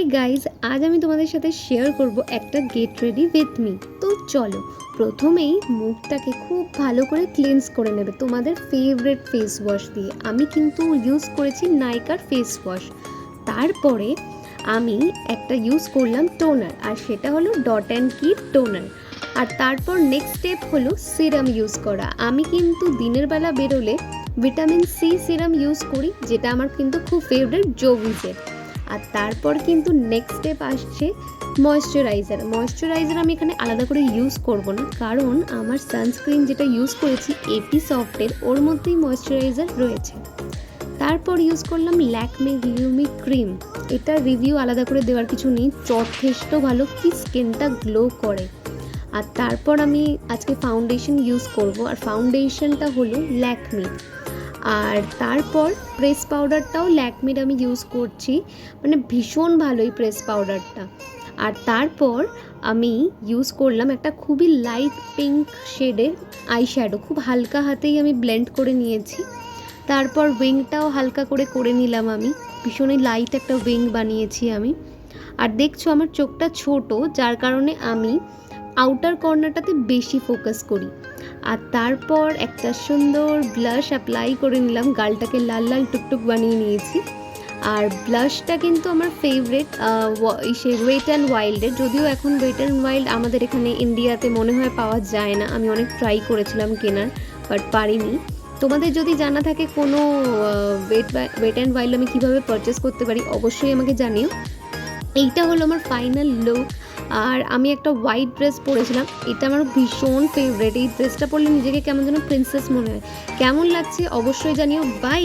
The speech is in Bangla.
হে গাইজ, আজ আমি তোমাদের সাথে শেয়ার করব একটা গেট রেডি উইথ মি। তো চলো, প্রথমেই মুখটাকে খুব ভালো করে ক্লিনস করে নেবে তোমাদের ফেভারিট ফেস ওয়াশ দিয়ে। আমি কিন্তু ইউজ করেছি নাইকার ফেস ওয়াশ। তারপরে আমি একটা ইউজ করলাম টোনার, আর সেটা হলো ডট অ্যান্ড কি টোনার। আর তারপর নেক্সট স্টেপ হলো সিরাম ইউজ করা। আমি কিন্তু দিনের বেলা বেরোলে ভিটামিন সি সিরাম ইউজ করি, যেটা আমার কিন্তু খুব ফেভারিট জোভিজের। আর তারপর কিন্তু নেক্সট স্টেপ আসছে ময়শ্চারাইজার আমি এখানে আলাদা করে ইউজ করব না, কারণ আমার সানস্ক্রিন যেটা ইউজ করেছি এপি সফটের, ওর মধ্যেই ময়শ্চারাইজার রয়েছে। তারপর ইউজ করলাম ল্যাকমে হিউমি ক্রিম। এটার রিভিউ আলাদা করে দেওয়ার কিছু নেই, যথেষ্ট ভালো, কি স্কিনটা গ্লো করে। আর তারপর আমি আজকে ফাউন্ডেশন ইউজ করব, আর ফাউন্ডেশনটা হলো ল্যাকমি। আর তারপর প্রেস পাউডারটাও ল্যাকমির আমি ইউজ করছি, মানে ভীষণ ভালো এই প্রেস পাউডারটা। আর তারপর আমি ইউজ করলাম একটা খুবই লাইট পিঙ্ক শেডের আইশ্যাডো, খুব হালকা হাতেই আমি ব্লেন্ড করে নিয়েছি। তারপর উইংটাও হালকা করে নিলাম, আমি ভীষণই লাইট একটা উইং বানিয়েছি আমি। আর দেখছো আমার চোখটা ছোট, যার কারণে আমি আউটার কর্নারটাতে বেশি ফোকাস করি। আর তারপর একটা সুন্দর ব্লাশ অ্যাপ্লাই করে নিলাম, গালটাকে লাল লাল টুকটুক বানিয়ে নিয়েছি। আর ব্লাশটা কিন্তু আমার ফেভারিট ওয়েট অ্যান্ড ওয়াইল্ডের, যদিও এখন ওয়েট অ্যান্ড ওয়াইল্ড আমাদের এখানে ইন্ডিয়াতে মনে হয় পাওয়া যায় না। আমি অনেক ট্রাই করেছিলাম কেনার, বাট পারিনি। তোমাদের যদি জানা থাকে কোনো ওয়েট অ্যান্ড ওয়াইল্ড আমি কীভাবে পারচেস করতে পারি, অবশ্যই আমাকে জানিও। এইটা হলো আমার ফাইনাল লুক। আর আমি একটা হোয়াইট ড্রেস পরেছিলাম, এটা আমার ভীষণ ফেভারিট। এই ড্রেসটা পরলে নিজেকে কেমন যেন প্রিন্সেস মনে হয়। কেমন লাগছে অবশ্যই জানিও। বাই।